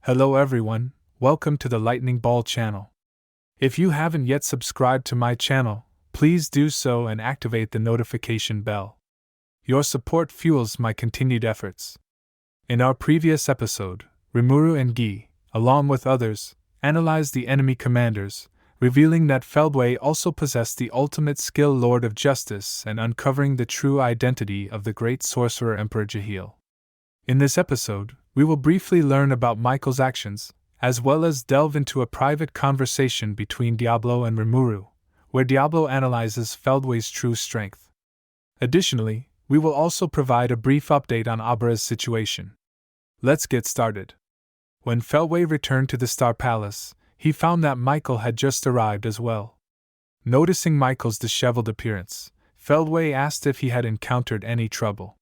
Hello everyone, welcome to the Lightning Ball channel. If you haven't yet subscribed to my channel, please do so and activate the notification bell. Your support fuels my continued efforts. In our previous episode, Rimuru and Guy, along with others, analyzed the enemy commanders, revealing that Feldway also possessed the ultimate skill Lord of Justice and uncovering the true identity of the great sorcerer Emperor Jahil. In this episode, we will briefly learn about Michael's actions, as well as delve into a private conversation between Diablo and Rimuru, where Diablo analyzes Feldway's true strength. Additionally, we will also provide a brief update on Obera's situation. Let's get started. When Feldway returned to the Star Palace, he found that Michael had just arrived as well. Noticing Michael's disheveled appearance, Feldway asked if he had encountered any trouble.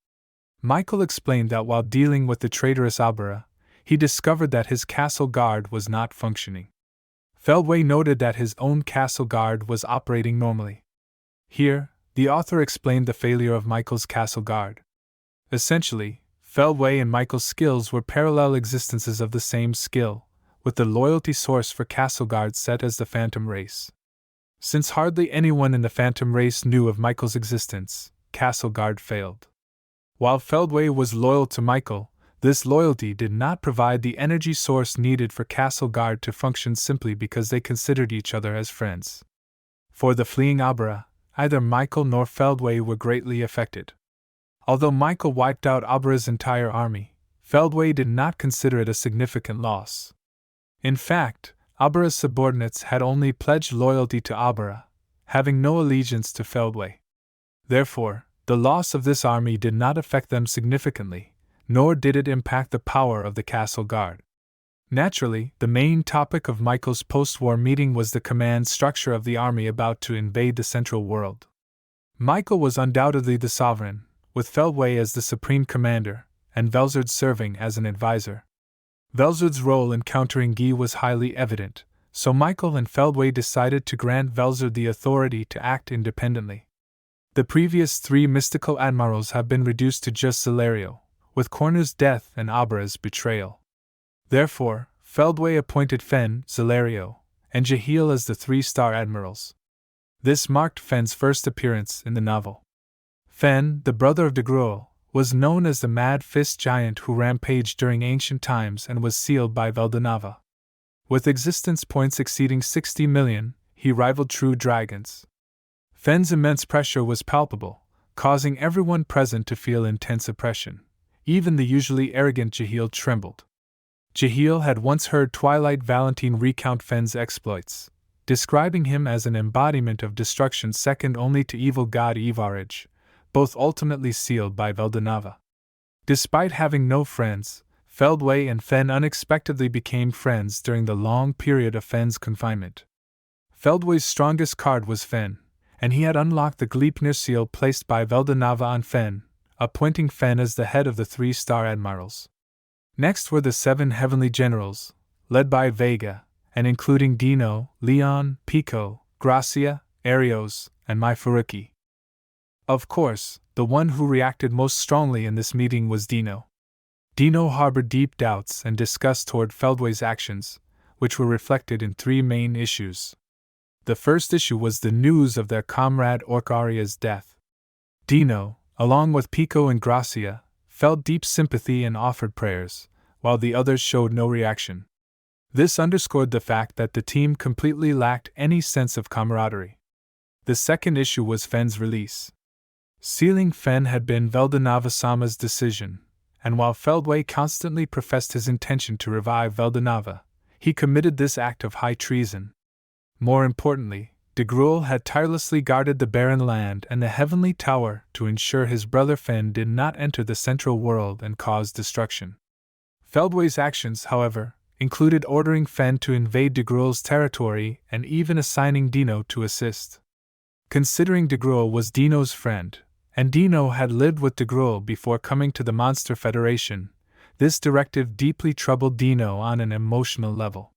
Michael explained that while dealing with the traitorous Obera, he discovered that his castle guard was not functioning. Feldway noted that his own castle guard was operating normally. Here, the author explained the failure of Michael's castle guard. Essentially, Feldway and Michael's skills were parallel existences of the same skill, with the loyalty source for castle guard set as the Phantom race. Since hardly anyone in the Phantom race knew of Michael's existence, castle guard failed. While Feldway was loyal to Michael, this loyalty did not provide the energy source needed for castle guard to function simply because they considered each other as friends. For the fleeing Obera, either Michael nor Feldway were greatly affected. Although Michael wiped out Obera's entire army, Feldway did not consider it a significant loss. In fact, Obera's subordinates had only pledged loyalty to Obera, having no allegiance to Feldway. Therefore, the loss of this army did not affect them significantly, nor did it impact the power of the castle guard. Naturally, the main topic of Michael's post-war meeting was the command structure of the army about to invade the Central World. Michael was undoubtedly the sovereign, with Feldway as the supreme commander, and Velzard serving as an advisor. Velzard's role in countering Guy was highly evident, so Michael and Feldway decided to grant Velzard the authority to act independently. The previous three mystical admirals have been reduced to just Zelario, with Cornu's death and Obera's betrayal. Therefore, Feldway appointed Fen, Zelario, and Jahil as the three-star admirals. This marked Fen's first appearance in the novel. Fen, the brother of de Gruel, was known as the Mad Fist Giant who rampaged during ancient times and was sealed by Veldanava. With existence points exceeding 60 million, he rivaled true dragons. Fen's immense pressure was palpable, causing everyone present to feel intense oppression. Even the usually arrogant Jahil trembled. Jahil had once heard Twilight Valentine recount Fen's exploits, describing him as an embodiment of destruction second only to evil god Ivaraj, both ultimately sealed by Veldanava. Despite having no friends, Feldway and Fen unexpectedly became friends during the long period of Fen's confinement. Feldway's strongest card was Fen, and he had unlocked the Gleipnir seal placed by Veldanava on Fen, appointing Fen as the head of the three-star admirals. Next were the 7 heavenly generals, led by Vega, and including Dino, Leon, Pico, Gracia, Arios, and Myfuruki. Of course, the one who reacted most strongly in this meeting was Dino. Dino harbored deep doubts and disgust toward Feldway's actions, which were reflected in 3 main issues. The first issue was the news of their comrade Orcaria's death. Dino, along with Pico and Gracia, felt deep sympathy and offered prayers, while the others showed no reaction. This underscored the fact that the team completely lacked any sense of camaraderie. The second issue was Fen's release. Sealing Fen had been Veldanava-sama's decision, and while Feldway constantly professed his intention to revive Veldanava, he committed this act of high treason. More importantly, de Gruel had tirelessly guarded the barren land and the heavenly tower to ensure his brother Fen did not enter the central world and cause destruction. Feldway's actions, however, included ordering Fen to invade de Gruel's territory and even assigning Dino to assist. Considering de Gruel was Dino's friend, and Dino had lived with de Gruel before coming to the Monster Federation, this directive deeply troubled Dino on an emotional level.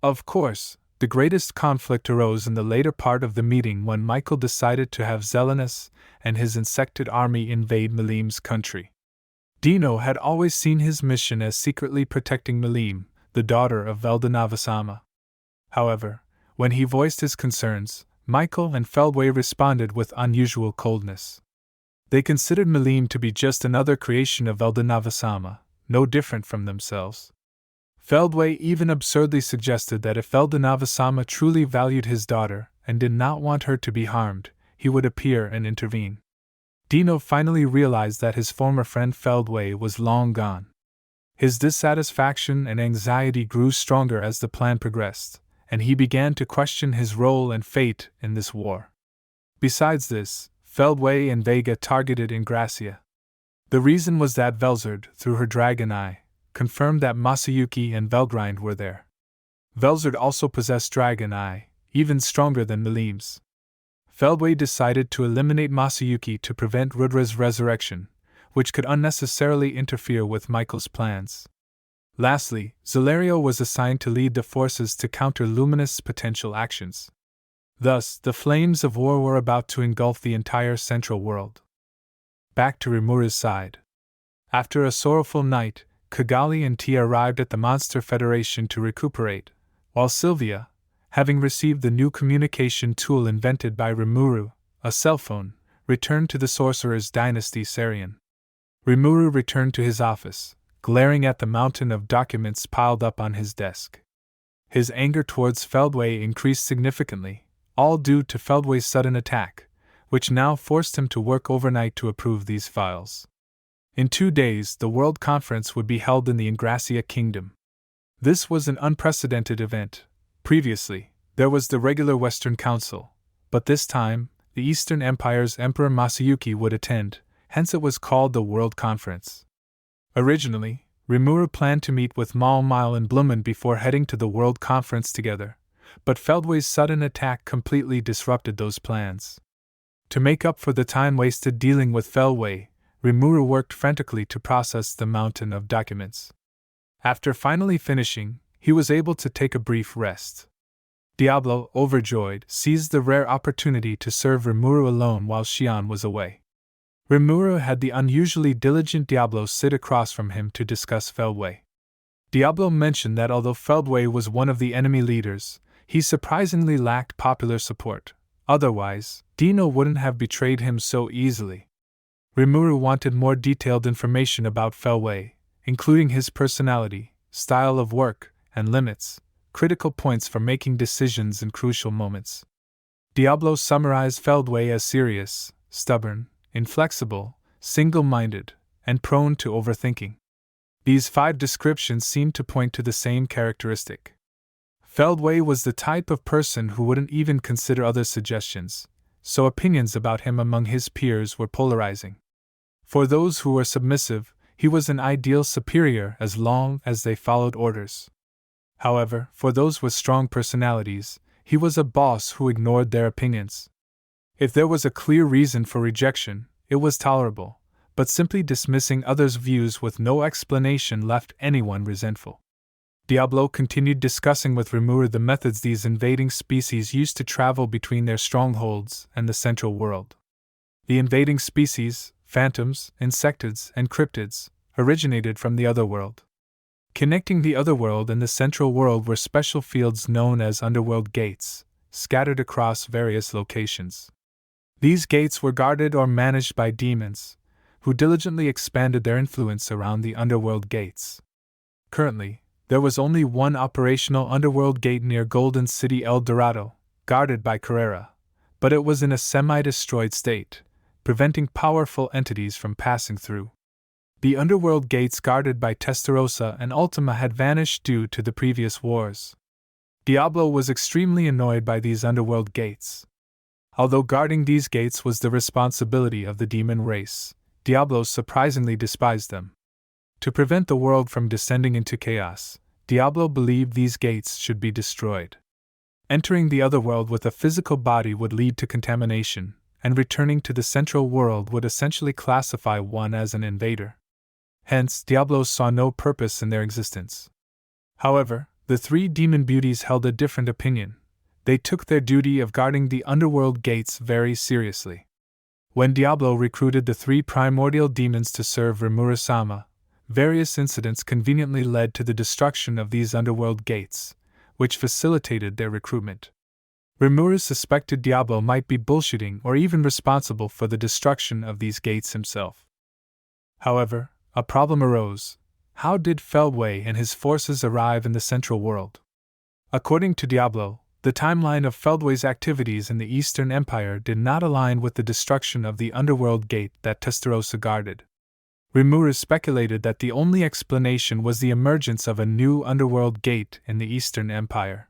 Of course, the greatest conflict arose in the later part of the meeting when Michael decided to have Zelenus and his insected army invade Malim's country. Dino had always seen his mission as secretly protecting Malim, the daughter of Veldanava-sama. However, when he voiced his concerns, Michael and Feldway responded with unusual coldness. They considered Milim to be just another creation of Veldanava-sama, no different from themselves. Feldway even absurdly suggested that if Veldanava-sama truly valued his daughter and did not want her to be harmed, he would appear and intervene. Dino finally realized that his former friend Feldway was long gone. His dissatisfaction and anxiety grew stronger as the plan progressed, and he began to question his role and fate in this war. Besides this, Feldway and Vega targeted Ingracia. The reason was that Velzard, through her dragon eye, confirmed that Masayuki and Velgrind were there. Velzard also possessed dragon eye, even stronger than Milim's. Feldway decided to eliminate Masayuki to prevent Rudra's resurrection, which could unnecessarily interfere with Michael's plans. Lastly, Zelario was assigned to lead the forces to counter Luminous' potential actions. Thus, the flames of war were about to engulf the entire central world. Back to Rimuru's side. After a sorrowful night, Kigali and Tia arrived at the Monster Federation to recuperate, while Sylvia, having received the new communication tool invented by Rimuru, a cell phone, returned to the Sorcerer's Dynasty Sarian. Rimuru returned to his office, glaring at the mountain of documents piled up on his desk. His anger towards Feldway increased significantly, all due to Feldway's sudden attack, which now forced him to work overnight to approve these files. In 2 days, the World Conference would be held in the Ingracia Kingdom. This was an unprecedented event. Previously, there was the regular Western Council, but this time, the Eastern Empire's Emperor Masayuki would attend, hence it was called the World Conference. Originally, Rimuru planned to meet with Mal and Blumen before heading to the World Conference together, but Feldway's sudden attack completely disrupted those plans. To make up for the time wasted dealing with Feldway, Rimuru worked frantically to process the mountain of documents. After finally finishing, he was able to take a brief rest. Diablo, overjoyed, seized the rare opportunity to serve Rimuru alone while Xian was away. Rimuru had the unusually diligent Diablo sit across from him to discuss Feldway. Diablo mentioned that although Feldway was one of the enemy leaders, he surprisingly lacked popular support. Otherwise, Dino wouldn't have betrayed him so easily. Rimuru wanted more detailed information about Feldway, including his personality, style of work, and limits, critical points for making decisions in crucial moments. Diablo summarized Feldway as serious, stubborn, inflexible, single-minded, and prone to overthinking. These 5 descriptions seemed to point to the same characteristic. Feldway was the type of person who wouldn't even consider other suggestions, so opinions about him among his peers were polarizing. For those who were submissive, he was an ideal superior as long as they followed orders. However, for those with strong personalities, he was a boss who ignored their opinions. If there was a clear reason for rejection, it was tolerable, but simply dismissing others' views with no explanation left anyone resentful. Diablo continued discussing with Rimuru the methods these invading species used to travel between their strongholds and the central world. The invading species, phantoms, insectoids, and cryptids, originated from the Otherworld. Connecting the Otherworld and the central world were special fields known as Underworld Gates, scattered across various locations. These gates were guarded or managed by demons, who diligently expanded their influence around the Underworld Gates. Currently, there was only one operational Underworld Gate near Golden City El Dorado, guarded by Carrera, but it was in a semi-destroyed state, preventing powerful entities from passing through. The Underworld Gates guarded by Testarossa and Ultima had vanished due to the previous wars. Diablo was extremely annoyed by these Underworld Gates. Although guarding these gates was the responsibility of the demon race, Diablo surprisingly despised them. To prevent the world from descending into chaos, Diablo believed these gates should be destroyed. Entering the Otherworld with a physical body would lead to contamination, and returning to the central world would essentially classify one as an invader. Hence, Diablo saw no purpose in their existence. However, the 3 demon beauties held a different opinion. They took their duty of guarding the Underworld Gates very seriously. When Diablo recruited the 3 primordial demons to serve Rimuru-sama, various incidents conveniently led to the destruction of these Underworld Gates, which facilitated their recruitment. Rimuru suspected Diablo might be bullshitting or even responsible for the destruction of these gates himself. However, a problem arose. How did Feldway and his forces arrive in the Central World? According to Diablo, the timeline of Feldway's activities in the Eastern Empire did not align with the destruction of the Underworld Gate that Testarossa guarded. Rimuru speculated that the only explanation was the emergence of a new Underworld Gate in the Eastern Empire.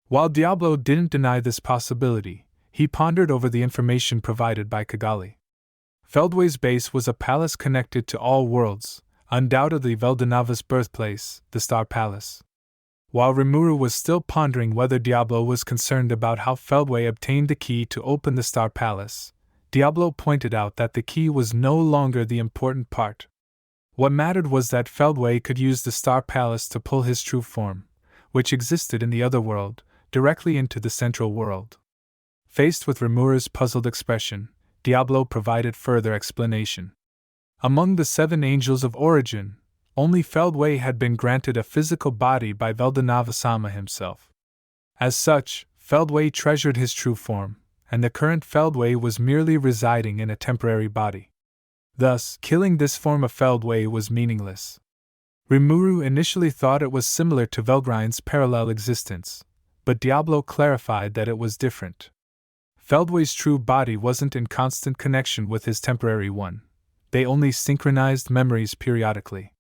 While Diablo didn't deny this possibility, he pondered over the information provided by Kigali. Feldway's base was a palace connected to all worlds, undoubtedly Veldanava's birthplace, the Star Palace. While Rimuru was still pondering whether Diablo was concerned about how Feldway obtained the key to open the Star Palace, Diablo pointed out that the key was no longer the important part. What mattered was that Feldway could use the Star Palace to pull his true form, which existed in the other world, directly into the Central World. Faced with Rimuru's puzzled expression, Diablo provided further explanation. Among the 7 angels of origin, only Feldway had been granted a physical body by Veldanava-sama himself. As such, Feldway treasured his true form, and the current Feldway was merely residing in a temporary body. Thus, killing this form of Feldway was meaningless. Rimuru initially thought it was similar to Velgrin's parallel existence, but Diablo clarified that it was different. Feldway's true body wasn't in constant connection with his temporary one. They only synchronized memories periodically.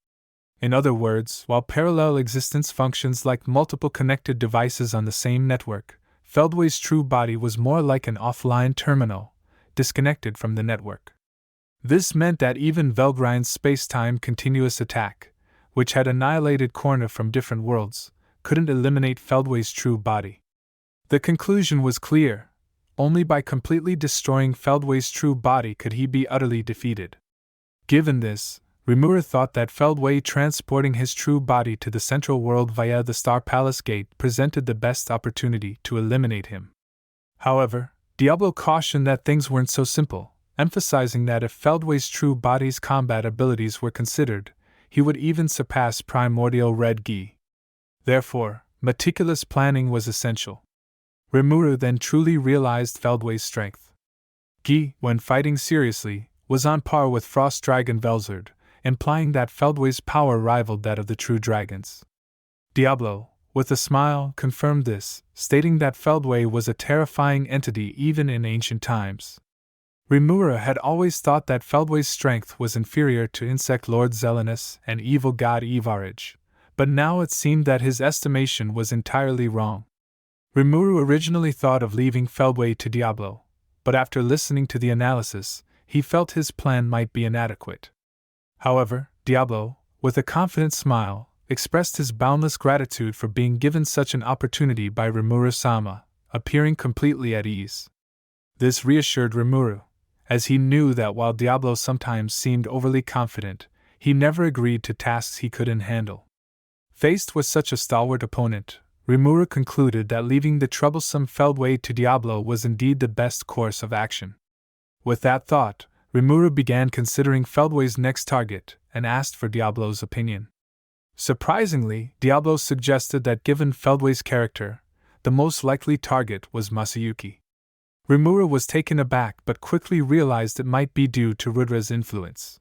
In other words, while parallel existence functions like multiple connected devices on the same network, Feldway's true body was more like an offline terminal, disconnected from the network. This meant that even Velgrin's space-time continuous attack, which had annihilated Korna from different worlds, couldn't eliminate Feldway's true body. The conclusion was clear. Only by completely destroying Feldway's true body could he be utterly defeated. Given this, Rimuru thought that Feldway transporting his true body to the Central World via the Star Palace Gate presented the best opportunity to eliminate him. However, Diablo cautioned that things weren't so simple, emphasizing that if Feldway's true body's combat abilities were considered, he would even surpass Primordial Red Guy. Therefore, meticulous planning was essential. Rimuru then truly realized Feldway's strength. Guy, when fighting seriously, was on par with Frost Dragon Velzard, implying that Feldway's power rivaled that of the true dragons. Diablo, with a smile, confirmed this, stating that Feldway was a terrifying entity even in ancient times. Rimuru had always thought that Feldway's strength was inferior to Insect Lord Zelenus and Evil God Ivarage, but now it seemed that his estimation was entirely wrong. Rimuru originally thought of leaving Feldway to Diablo, but after listening to the analysis, he felt his plan might be inadequate. However, Diablo, with a confident smile, expressed his boundless gratitude for being given such an opportunity by Rimuru-sama, appearing completely at ease. This reassured Rimuru, as he knew that while Diablo sometimes seemed overly confident, he never agreed to tasks he couldn't handle. Faced with such a stalwart opponent, Rimuru concluded that leaving the troublesome Feldway to Diablo was indeed the best course of action. With that thought, Rimuru began considering Feldway's next target and asked for Diablo's opinion. Surprisingly, Diablo suggested that given Feldway's character, the most likely target was Masayuki. Rimuru was taken aback but quickly realized it might be due to Rudra's influence.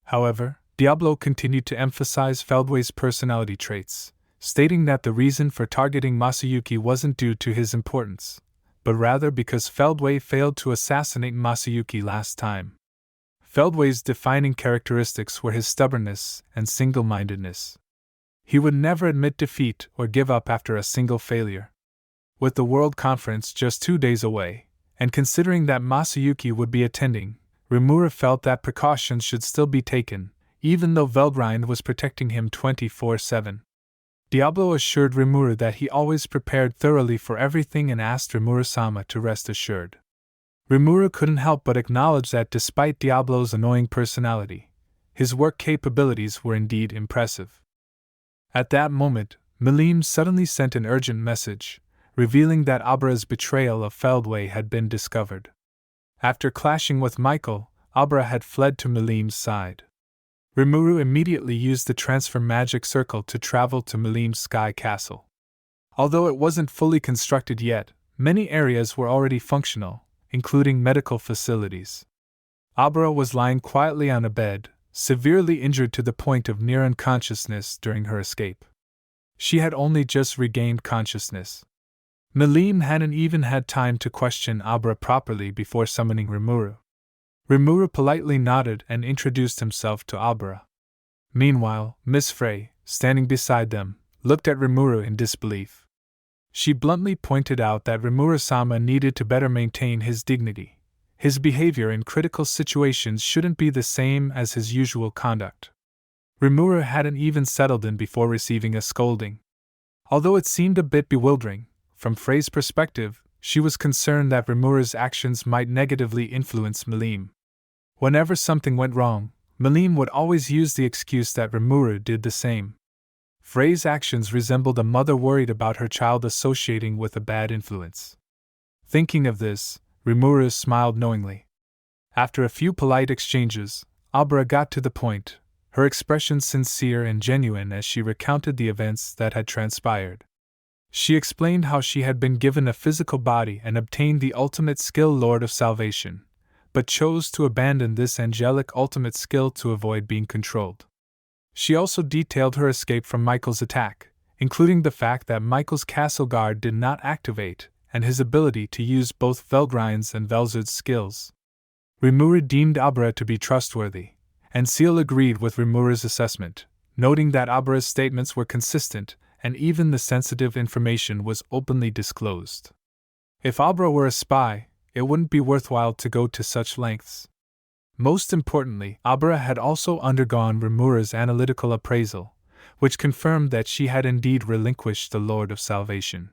However, Diablo continued to emphasize Feldway's personality traits, stating that the reason for targeting Masayuki wasn't due to his importance, but rather because Feldway failed to assassinate Masayuki last time. Feldway's defining characteristics were his stubbornness and single-mindedness. He would never admit defeat or give up after a single failure. With the World Conference just 2 days away, and considering that Masayuki would be attending, Rimuru felt that precautions should still be taken, even though Velgrind was protecting him 24/7. Diablo assured Rimuru that he always prepared thoroughly for everything and asked Rimuru-sama to rest assured. Rimuru couldn't help but acknowledge that despite Diablo's annoying personality, his work capabilities were indeed impressive. At that moment, Milim suddenly sent an urgent message, revealing that Obera's betrayal of Feldway had been discovered. After clashing with Michael, Obera had fled to Milim's side. Rimuru immediately used the transfer magic circle to travel to Milim's Sky Castle. Although it wasn't fully constructed yet, many areas were already functional, including medical facilities. Obera was lying quietly on a bed, severely injured to the point of near unconsciousness during her escape. She had only just regained consciousness. Milim hadn't even had time to question Obera properly before summoning Rimuru. Rimuru politely nodded and introduced himself to Obera. Meanwhile, Miss Frey, standing beside them, looked at Rimuru in disbelief. She bluntly pointed out that Rimuru-sama needed to better maintain his dignity. His behavior in critical situations shouldn't be the same as his usual conduct. Rimuru hadn't even settled in before receiving a scolding. Although it seemed a bit bewildering, from Frey's perspective, she was concerned that Rimuru's actions might negatively influence Milim. Whenever something went wrong, Milim would always use the excuse that Rimuru did the same. Frey's actions resembled a mother worried about her child associating with a bad influence. Thinking of this, Rimuru smiled knowingly. After a few polite exchanges, Obera got to the point, her expression sincere and genuine as she recounted the events that had transpired. She explained how she had been given a physical body and obtained the ultimate skill Lord of Salvation, but chose to abandon this angelic ultimate skill to avoid being controlled. She also detailed her escape from Michael's attack, including the fact that Michael's castle guard did not activate, and his ability to use both Velgrin's and Velzud's skills. Rimuru deemed Obera to be trustworthy, and Seal agreed with Rimuru's assessment, noting that Obera's statements were consistent, and even the sensitive information was openly disclosed. If Obera were a spy, it wouldn't be worthwhile to go to such lengths. Most importantly, Obera had also undergone Rimuru's analytical appraisal, which confirmed that she had indeed relinquished the Lord of Salvation.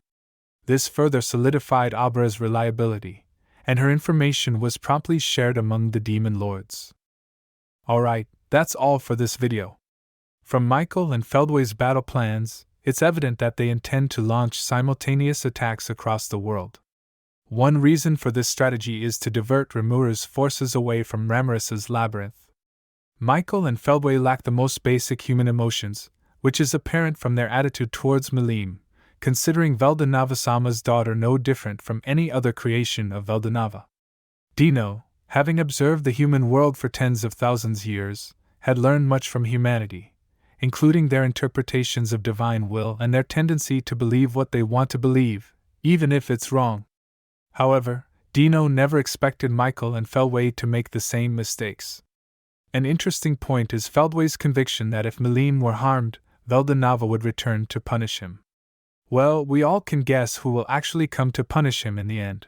This further solidified Obera's reliability, and her information was promptly shared among the demon lords. Alright, that's all for this video. From Michael and Feldway's battle plans, it's evident that they intend to launch simultaneous attacks across the world. One reason for this strategy is to divert Rimuru's forces away from Ramirez's labyrinth. Michael and Feldway lack the most basic human emotions, which is apparent from their attitude towards Milim, considering Veldanava-sama's daughter no different from any other creation of Veldanava. Dino, having observed the human world for tens of thousands of years, had learned much from humanity, including their interpretations of divine will and their tendency to believe what they want to believe, even if it's wrong. However, Dino never expected Michael and Feldway to make the same mistakes. An interesting point is Feldway's conviction that if Milim were harmed, Veldanava would return to punish him. Well, we all can guess who will actually come to punish him in the end.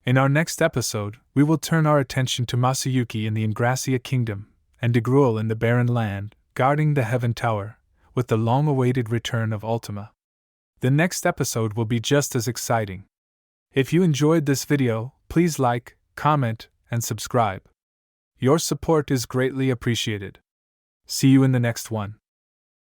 In our next episode, we will turn our attention to Masayuki in the Ingrassia Kingdom, and De Gruel in the Barren Land, guarding the Heaven Tower, with the long-awaited return of Ultima. The next episode will be just as exciting. If you enjoyed this video, please like, comment, and subscribe. Your support is greatly appreciated. See you in the next one.